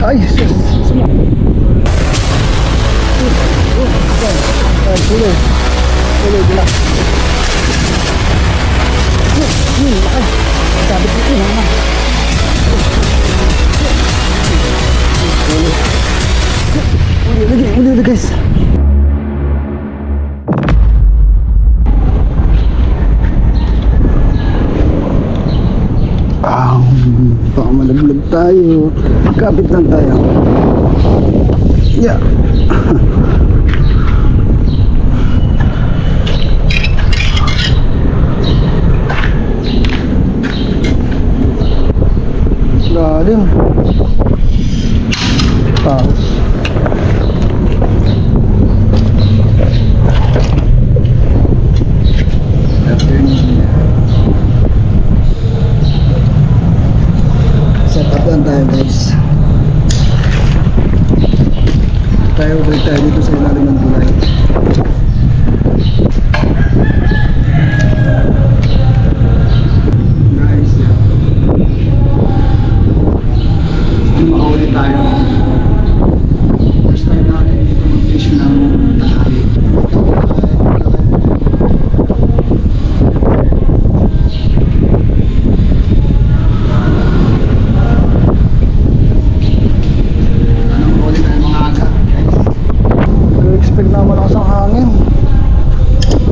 Ay, sus. Sama. Ay, tuloy. Tuloy, bila. Laki. Sabi ko ito, naman. Uli, guys. Baka malaglag tayo. Kapit lang tayo. Yeah. Lalim. Tapos set up lang tayo, guys. Balik tayo dito sa ilalim ng tulay. Nice, yeah. Makahuli tayo. First time natin dito mag-fish ng tanghali. Expect naman ako sa hangin.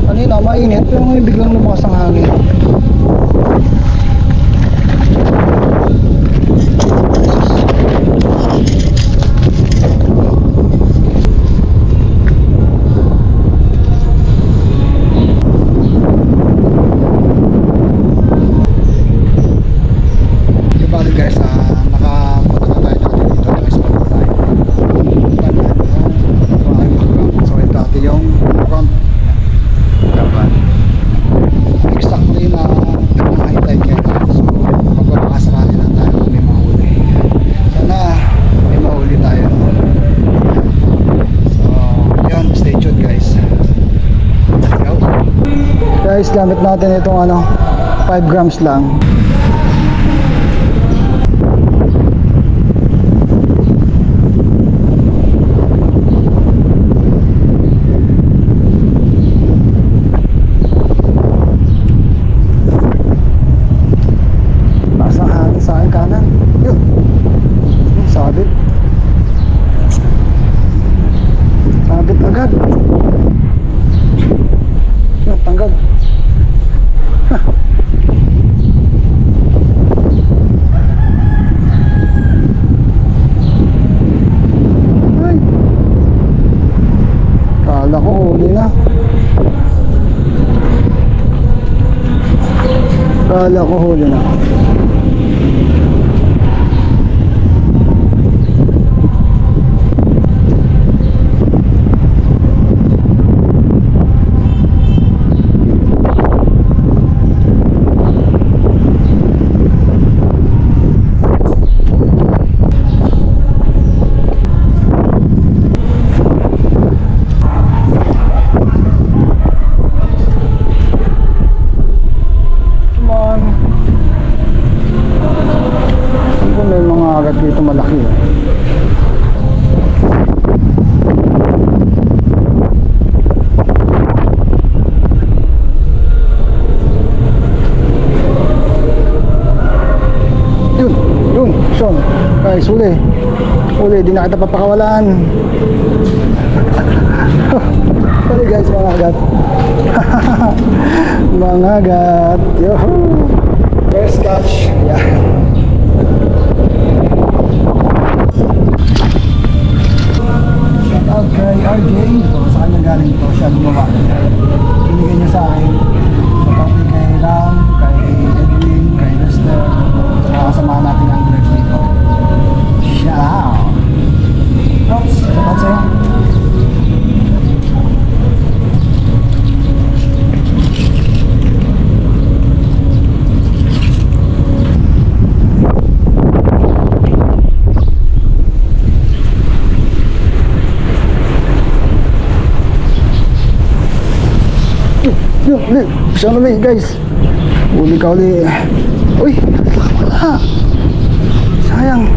Kanina mainit pero ngayon biglang lumakas ang hangin. Bali guys, nakapunta na tayo dito sa spot na tayo. So ito ate yung front kapan. Exactly na high tide ngayon. So magpapakasakali lang tayo kung may mahuli. Sana may mahuli tayo. So yun, stay tuned guys. Let's go. Guys, gamit natin itong 5 grams lang. Sabit agad. Yun, tanggal. Ay, kala ko huli na. Kala ko huli na. Dito malaki yun Sean guys, huli di na kita papakawalan. Sorry guys, mga agat. Mga agat, yoho, first catch, yeah. Shout out kay RJ, sa kanya galing ito, siya gumawa. Binigay niya sa akin. Shout out kay Ram, kay Edwin, kay Lester, sa kasamahan natin ang anglers dito. Shout out! Props, shout out sa'yo. Yun, ulit. Siya na ulit, guys. Uli ka ulit. Uy, wala. Sayang.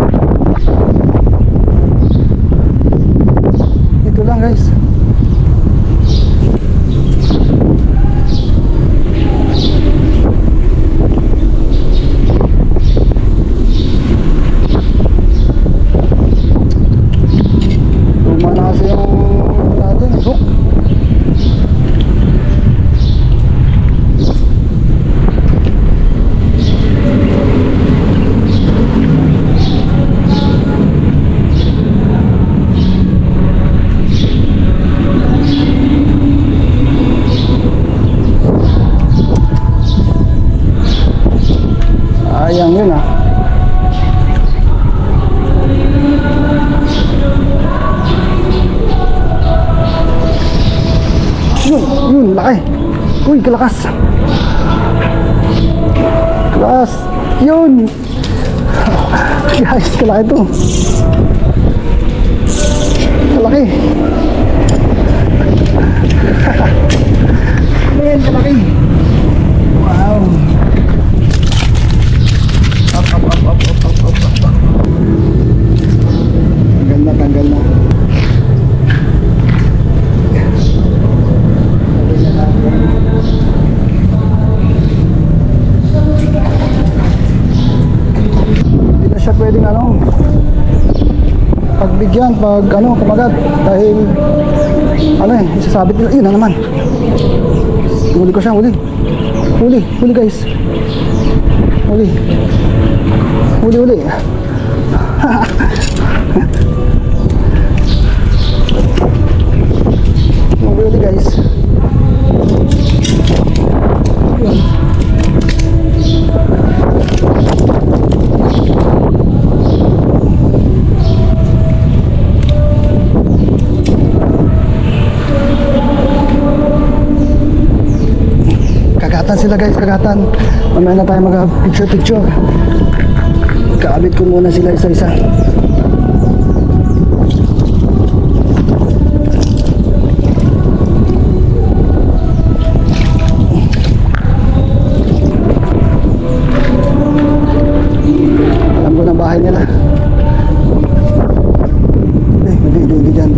lang guys. Luma na kasi yung natin, hook. Sayang yun ah. Yun, laki. Uy, kalakas. Kalakas. Yun. Guys, kalaki to. Kalaki. Man, kalaki. Wow. Up. Tanggal na. Hindi na siya pwedeng pagbigyan pag kumagat dahil isasabit nila. Yun na naman. Huli ko siya, huli guys. Huli huli guys. Kagatan sila guys, kagatan. Mamaya na tayo mag-picture. Kaabit ko muna sila isa-isa. Alam ko na bahay nila. Di dyan.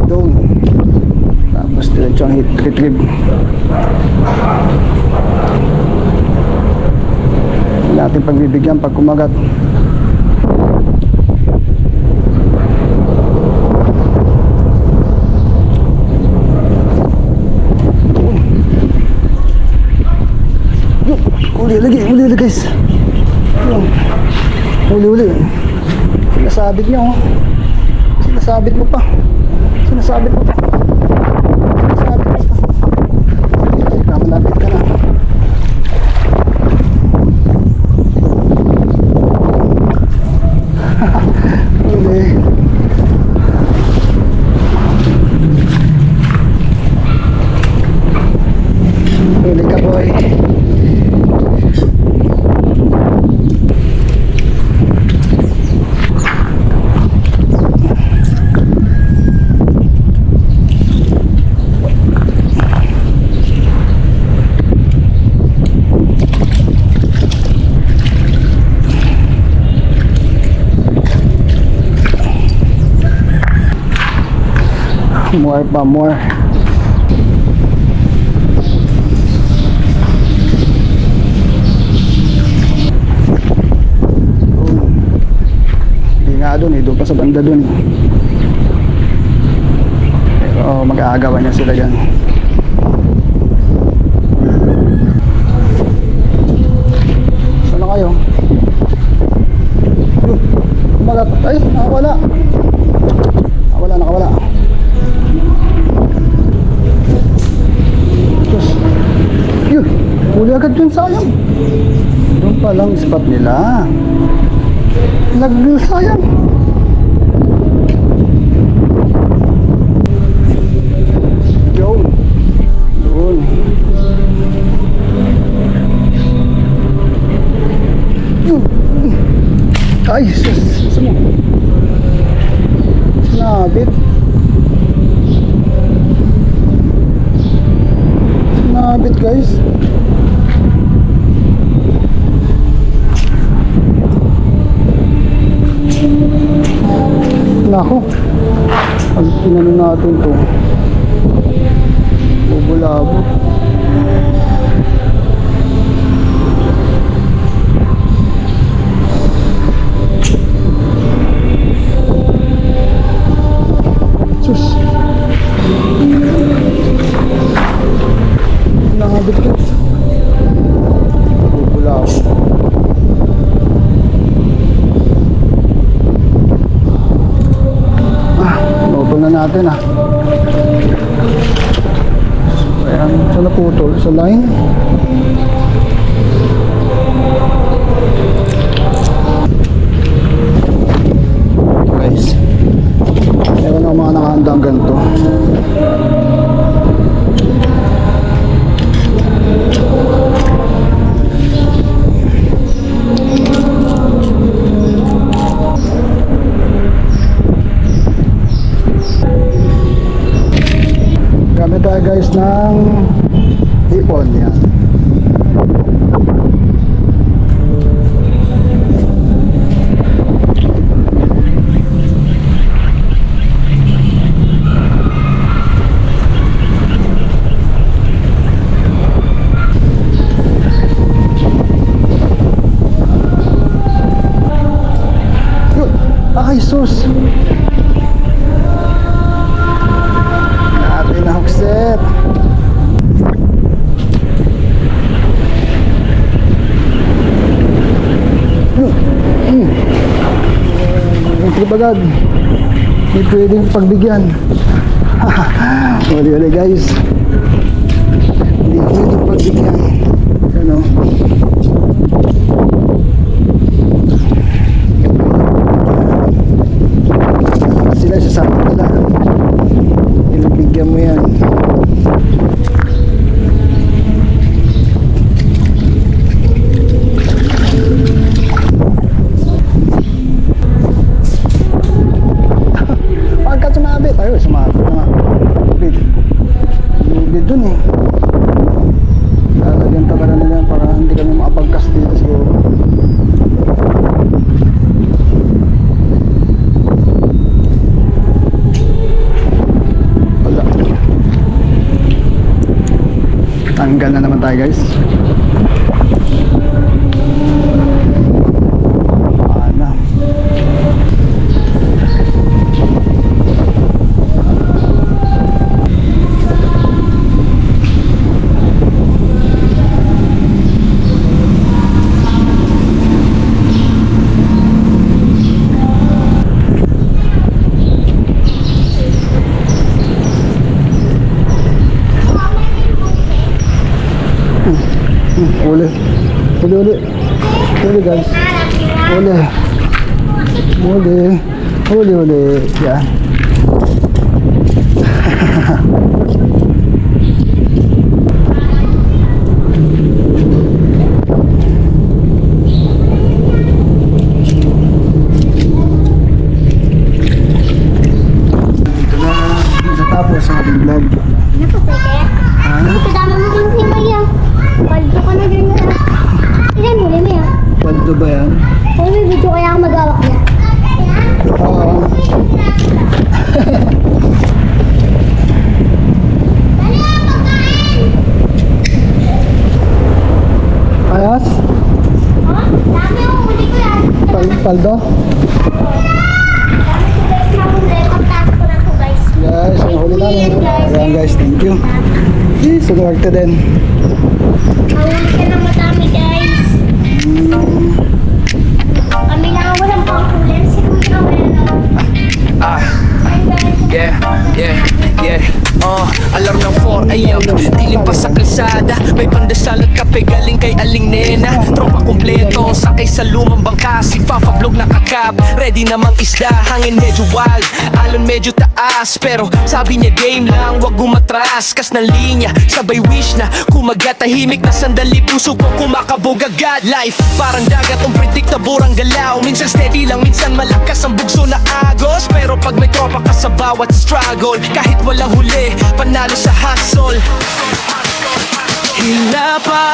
Doon. Tapos diretso ang retrieve. Natin pagbibigyan pag kumagat. Uli lagi guys. Uli. Sinasabit niya oh. Sinasabit mo pa. Malapit ka na. Uli. Uli ka boy. More. Hindi nga doon doon pa sa banda doon pero mag-aagawan niya sila dyan. Saan na kayo? Kumagat. Ay, nakawala. Huli agad dun, sayang. Doon pa lang spot nila. Sayang. Yun. Doon. Ay, sus mo. Sinabit guys. Pag tinanong natin to, bubulabot. Sus! Nakadikit. Bubulabot. Pinutol na natin ah. Ayan, saan naputol? Sa line? Guys, meron ako mga nakahandang ganito. Gamit tayo guys ng hipon yan. Yun! Ay sus! Set. Ito bagad. Hindi pwedeng pagbigyan. Uli-uli guys. Hindi pwedeng pagbigyan. Ano? Sila sasama nila. Bigyan mo yan. Pagkat sumabit, ayun, sumabit na nga. Lubid dun eh. Lalagyan talaga nila para hindi kami makapagkas dito siguro. Tanggal na naman tayo guys. Ana. Uli guys. Uli yan. Dito na natapos ang ating vlog. Ano po, Peke? Ito dami mo din si Maya. Paldo ka na ganyan. Ilan mo, Maya? Paldo ba yan? Kung may video kaya ako mag-awak niya. Oo. Ano yung pagkain? Ayos? Oh, dami yung huli ko yan. Paldo? Dami ko guys na huli. Pagtaas ko na po guys. Guys, ang huli namin. Ayan guys, thank you. Sunuwagta din. Mahuli ka na madami guys. Kami lang ang walang pangkulan. Si Kuya wala Yeah. Alarm ng 4 AM, dilim pa sa kalsada. May pandesal at kape galing kay Aling Nena. Tropa kumpleto, sakay sa lumang bangka. Si Fafa Vlog nakakap, ready namang isda. Hangin medyo wild, alon medyo taas. Pero sabi niya game lang, wag gumatras. Kas ng linya, sabay wish na kumagat. Tahimik na sandali, puso ko kumakabog agad. Life, parang dagat, unpredictable ang galaw. Minsan steady lang, minsan malakas ang bugso na agos. Pero pag may tropa ka sa bawat struggle, kahit walang huli, panalo sa hustle. Hila pa,